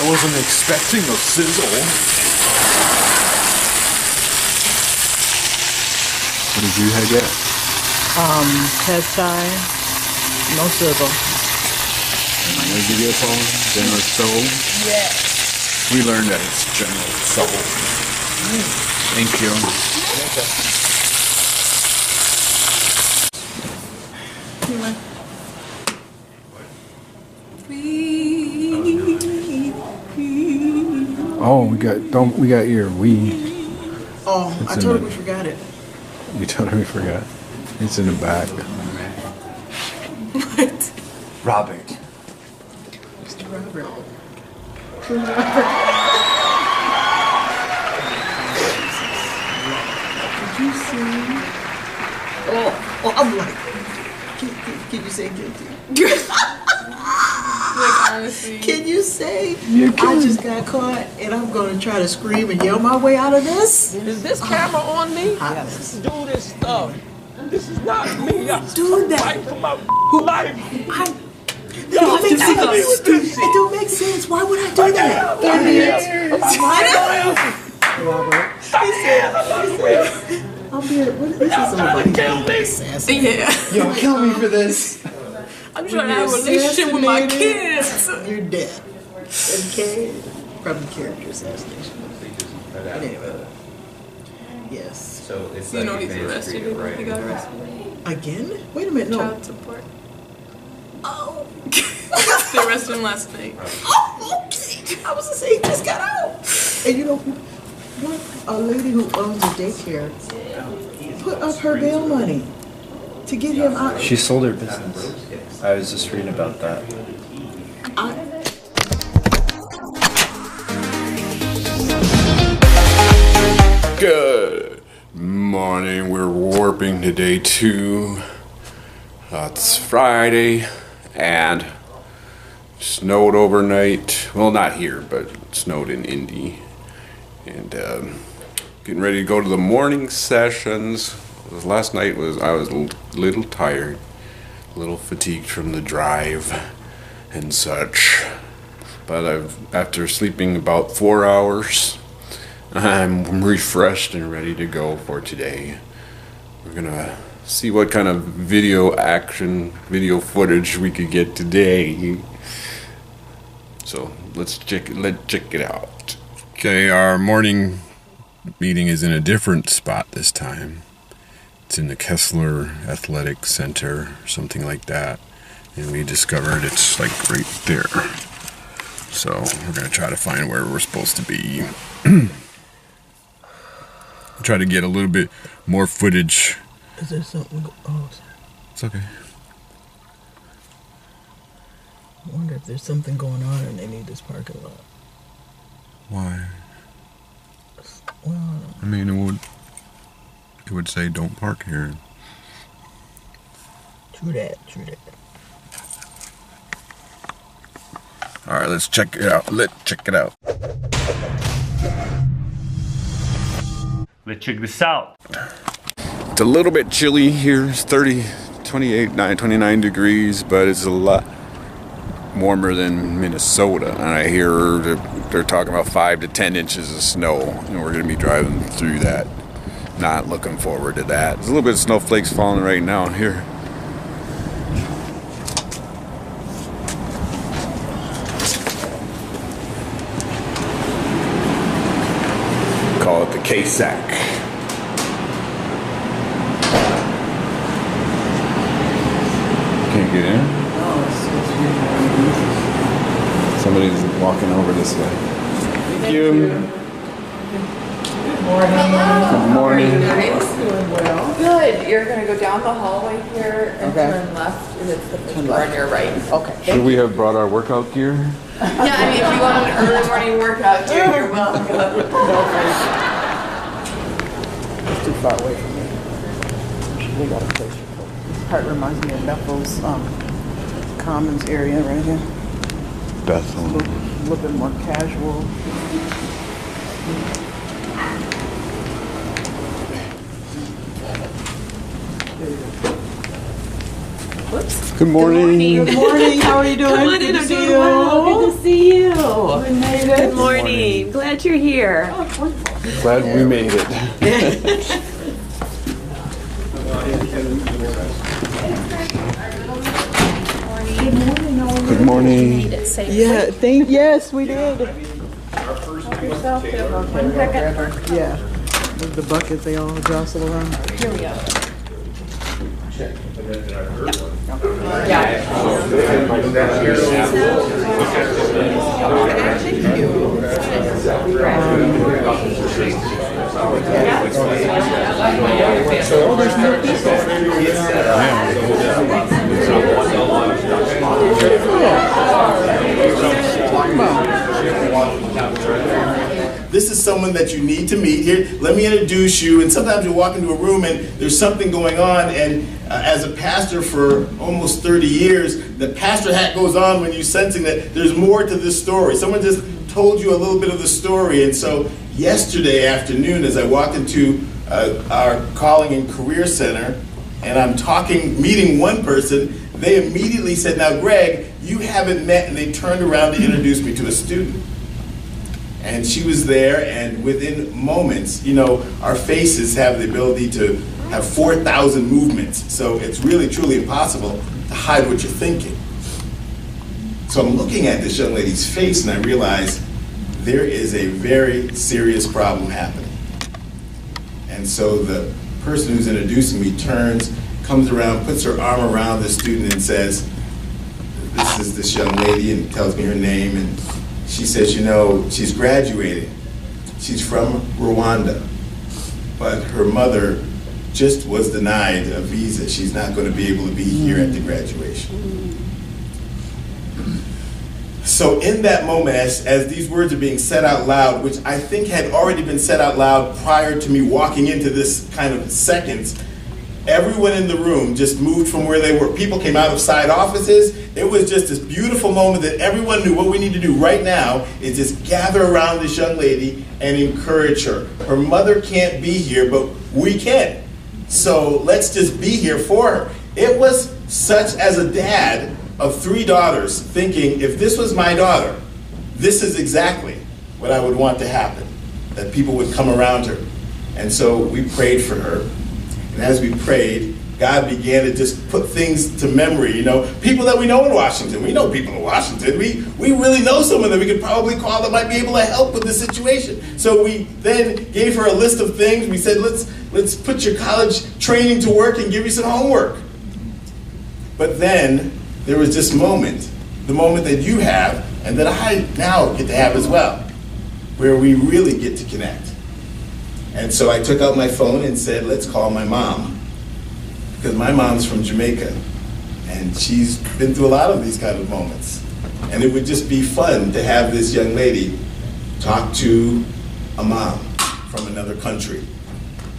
wasn't expecting a sizzle. What did you get? Pad thai, no sizzle. What did you get, Paul? General Soul? Yes. We learned that it's General Soul. Thank you. Oh, we got your weed. Oh, I told her we forgot it. You told her we forgot. It's in the back. What? Robert. Mr. Robert. Did you see? Oh, I'm like, can you say guilty? Like, honestly. Can you say I just got caught and I'm gonna try to scream and yell my way out of this? Is this camera on me? Yes. Do this stuff. This is not me. I'm Do that. fighting for my life. It don't make sense. It don't make sense. Why would I do that? Robert. I'm being, what is this about? Kill me. Yeah. Yo, kill me for this. I'm trying to have a relationship with my kids. You're dead. Okay? From the character assassination. But anyway. Yes. So it's You know like he's arrested. He got arrested. Again? Wait a minute. No. Child support. Oh. They arrested him last night. Oh, okay. I was gonna say he just got out. And you know what? A lady who owns a daycare put up her bail money to get him out. she sold her business. I was just reading about that. Good morning. We're warping to day 2. It's Friday and snowed overnight. Well, not here, but it snowed in Indy. And getting ready to go to the morning sessions. Last night I was a little tired, a little fatigued from the drive and such. But after sleeping about 4 hours, I'm refreshed and ready to go for today. We're gonna see what kind of video footage we could get today. So let's check it out. Okay, our morning meeting is in a different spot this time. It's in the Kessler Athletic Center, something like that. And we discovered it's like right there. So we're gonna try to find where we're supposed to be. Try to get a little bit more footage. Is there something? Oh, It's okay. I wonder if there's something going on and they need this parking lot. Why? Well, I mean, it would say don't park here. true that. All right, let's check it out. Let's check it out. Let's check this out. It's a little bit chilly here. It's 29 degrees, but it's a lot warmer than Minnesota. And I hear they're talking about 5 to 10 inches of snow, and we're going to be driving through that. Not looking forward to that. There's a little bit of snowflakes falling right now here. Call it the K-Sack. Can't get in? Somebody's walking over this way. Thank you. Good morning. Doing well. Good. You're gonna go down the hallway here and Okay. turn left, and it's the first door on your right. Okay. Should we have brought our workout gear? Yeah, I mean, if you want an early morning workout, dude, you're welcome. It's too far away from me. They got a place for it. This part reminds me of Bethel's Commons area right here. Bethel. A little bit more casual. There you go. Good morning. Good morning. How are you doing? Come on in, I'm doing well. Good to see you. Good morning. Glad you're here. Glad we made it. Good morning. Yeah, yes, we did. Yeah. With the buckets, they all jostle around. Here we go. This is someone that you need to meet here. Let me introduce you. And sometimes you walk into a room and there's something going on. And as a pastor for almost 30 years, the pastor hat goes on when you're sensing that there's more to this story. Someone just told you a little bit of the story. And so yesterday afternoon, as I walked into our Calling and Career Center, and I'm meeting one person, they immediately said, "Now, Greg, you haven't met," and they turned around to introduce me to a student. And she was there, and within moments, you know, our faces have the ability to have 4,000 movements. So it's really, truly impossible to hide what you're thinking. So I'm looking at this young lady's face, and I realize there is a very serious problem happening. And so the person who's introducing me turns, comes around, puts her arm around the student and says, "This is this young lady," and tells me her name. And she says, "You know, she's graduating. She's from Rwanda, but her mother just was denied a visa. She's not going to be able to be here at the graduation." So in that moment, as these words are being said out loud, which I think had already been said out loud prior to me walking into this kind of seconds, everyone in the room just moved from where they were. People came out of side offices. It was just this beautiful moment that everyone knew what we need to do right now is just gather around this young lady and encourage her. Her mother can't be here, but we can. So let's just be here for her. It was such, as a dad of 3 daughters, thinking, if this was my daughter, this is exactly what I would want to happen, that people would come around her. And so we prayed for her. And as we prayed, God began to just put things to memory, you know, people that we know in Washington. We know people in Washington. We really know someone that we could probably call that might be able to help with the situation. So we then gave her a list of things. We said, let's put your college training to work and give you some homework. But then there was this moment, the moment that you have and that I now get to have as well, where we really get to connect. And so I took out my phone and said, let's call my mom. Because my mom's from Jamaica, and she's been through a lot of these kind of moments. And it would just be fun to have this young lady talk to a mom from another country.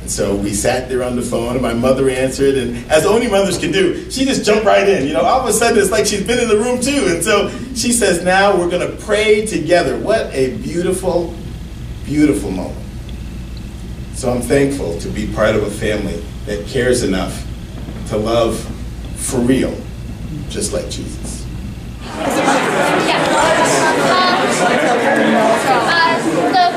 And so we sat there on the phone, and my mother answered, and as only mothers can do, she just jumped right in. You know, all of a sudden it's like she's been in the room too. And so she says, now we're gonna pray together. What a beautiful, beautiful moment. So I'm thankful to be part of a family that cares enough to love for real, just like Jesus. The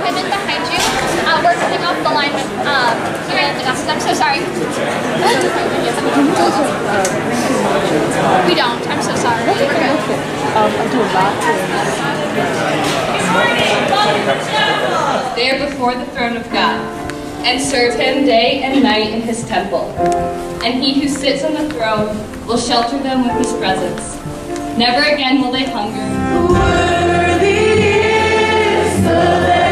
women behind you, we're coming off the line with I'm so sorry. We don't. I'm so sorry. They are before the throne of God, and serve him day and night in his temple. And he who sits on the throne will shelter them with his presence. Never again will they hunger. Worthy is the Lamb.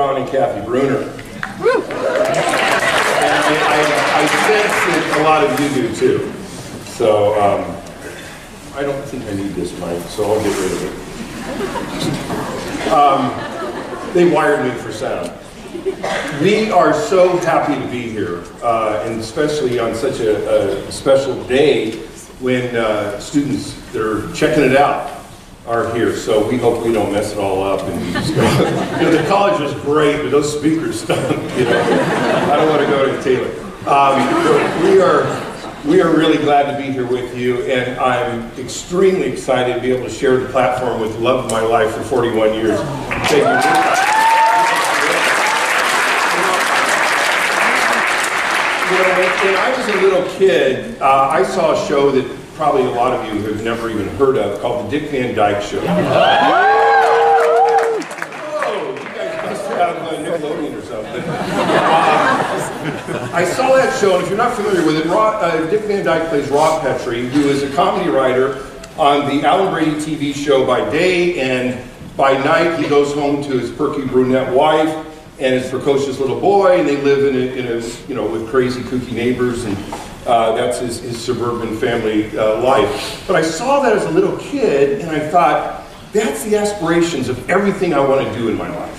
John and Kathy Bruner. And I sense that a lot of you do too. So I don't think I need this mic, so I'll get rid of it. They wired me for sound. We are so happy to be here, and especially on such a special day when students that are checking it out are here. So we hope we don't mess it all up and we just go. You know, the college was great, but those speakers stunk. You know, I don't want to go to Taylor. We are really glad to be here with you, and I'm extremely excited to be able to share the platform with the love of my life for 41 years. Thank you. When I was a little kid, I saw a show that probably a lot of you have never even heard of called The Dick Van Dyke Show. Oh, you guys must have Nickelodeon or something. I saw that show, and if you're not familiar with it, Dick Van Dyke plays Rob Petrie, who is a comedy writer on the Alan Brady TV show by day, and by night he goes home to his perky brunette wife and his precocious little boy, and they live in a you know, with crazy kooky neighbors, and that's his suburban family life. But I saw that as a little kid, and I thought, that's the aspirations of everything I want to do in my life.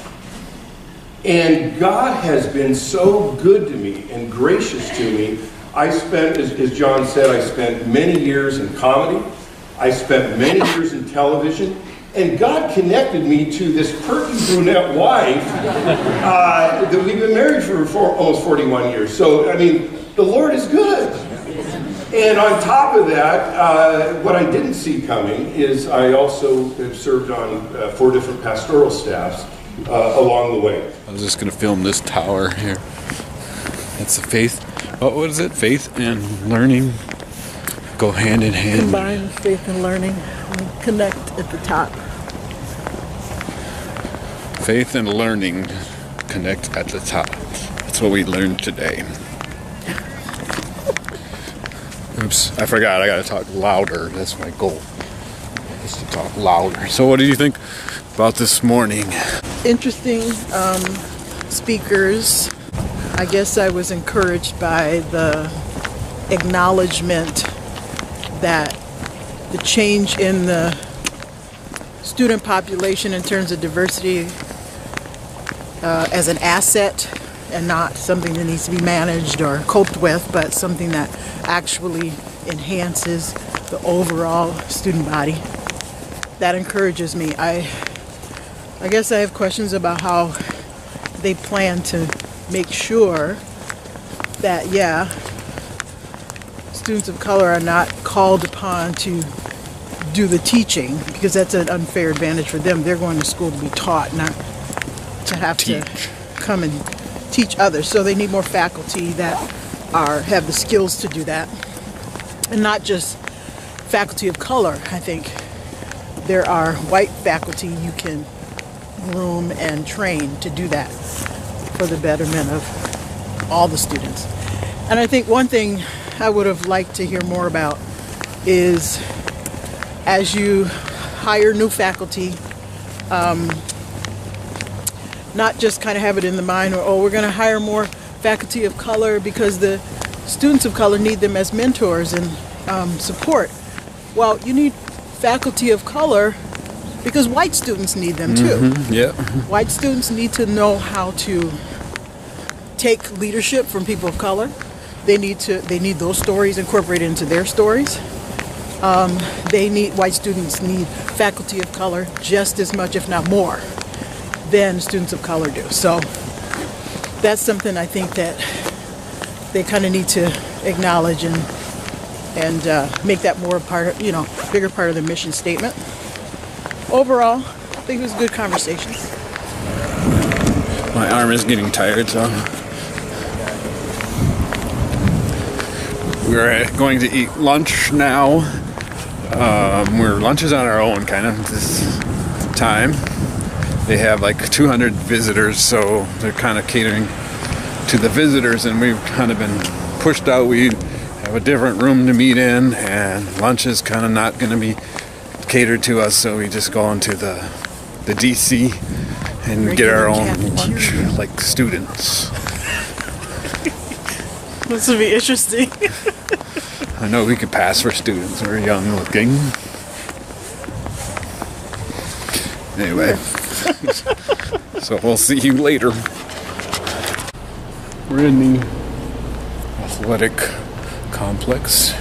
And God has been so good to me and gracious to me. I spent, as John said, I spent many years in comedy. I spent many years in television. And God connected me to this perky brunette wife that we've been married for almost 41 years. So, I mean, the Lord is good. And on top of that, what I didn't see coming is I also have served on 4 different pastoral staffs along the way. I was just going to film this tower here. It's the faith. What is it? Faith and learning go hand in hand. Combine faith and learning. Connect at the top. Faith and learning connect at the top. That's what we learned today. Oops, I forgot. I gotta talk louder. That's my goal. Is to talk louder. So what do you think about this morning? Interesting speakers. I guess I was encouraged by the acknowledgement that the change in the student population in terms of diversity as an asset and not something that needs to be managed or coped with, but something that actually enhances the overall student body. That encourages me. I guess I have questions about how they plan to make sure that, yeah, students of color are not called upon to do the teaching, because that's an unfair advantage for them. They're going to school to be taught, not to have to come and teach others. So they need more faculty that have the skills to do that, and not just faculty of color. I think there are white faculty you can groom and train to do that for the betterment of all the students. And I think one thing I would have liked to hear more about is, as you hire new faculty, not just kind of have it in the mind, or, oh, we're going to hire more faculty of color because the students of color need them as mentors and support. Well, you need faculty of color because white students need them too. Yeah. White students need to know how to take leadership from people of color. They need those stories incorporated into their stories. White students need faculty of color just as much, if not more, than students of color do. So that's something I think that they kind of need to acknowledge and make that more part of, bigger part of their mission statement. Overall, I think it was a good conversation. My arm is getting tired, so we're going to eat lunch now. Lunch is on our own kind of this time. They have like 200 visitors, so they're kind of catering to the visitors, and we've kind of been pushed out. We have a different room to meet in, and lunch is kind of not going to be catered to us, so we just go into the DC and get our own lunch like students. This will be interesting. I know we could pass for students. We're young looking. Anyway, so we'll see you later. We're in the athletic complex.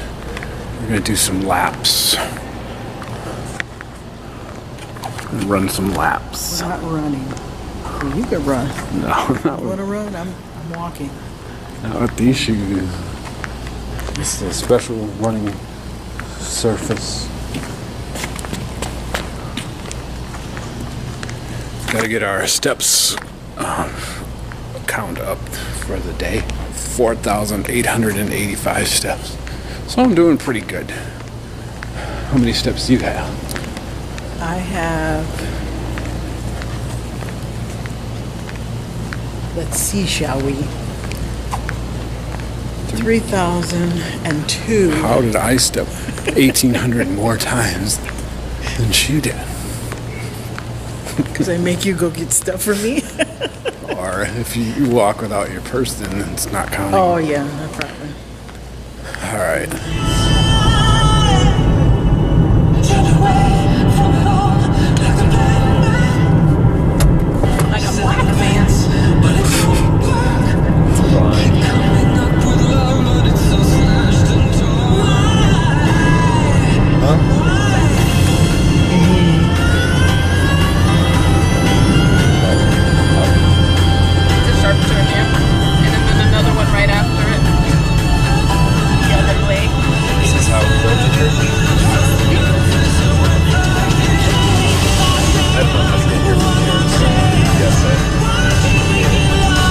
We're gonna do some laps. Run some laps. We're not running. Well, you can run. No, not You want to run? I'm walking. not with these shoes. This is a special running surface. Gotta get our steps count up for the day. 4,885 steps. So I'm doing pretty good. How many steps do you have? I have, let's see, shall we? 3,002. How did I step 1,800 more times than she did? Because I make you go get stuff for me. Or if you walk without your purse, then it's not counting. Oh, yeah, no problem. All right. Like a black man. It's a sharp turn here. And then another one right after it. The other leg. This is how we go to church. I don't know how to get here from here, so yes, I think you know that.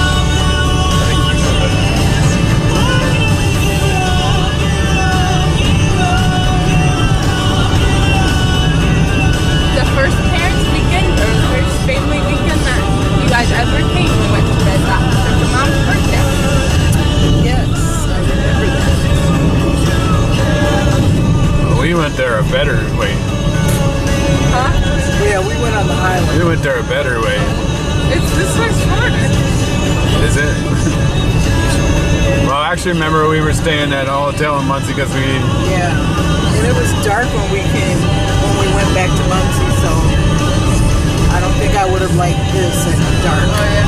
The first parents' weekend, or the first family weekend that you guys ever came, we went to Red Rock for your mom's birthday. Yes, I remember that. We went there a better way. Huh? Yeah, we went on the highway. We went there a better way. It's this one's shorter. Is it? Well, I actually remember we were staying at a hotel in Muncie because we... Yeah, and it was dark when we went back to Muncie, so I don't think I would have liked this at dark. Oh, yeah.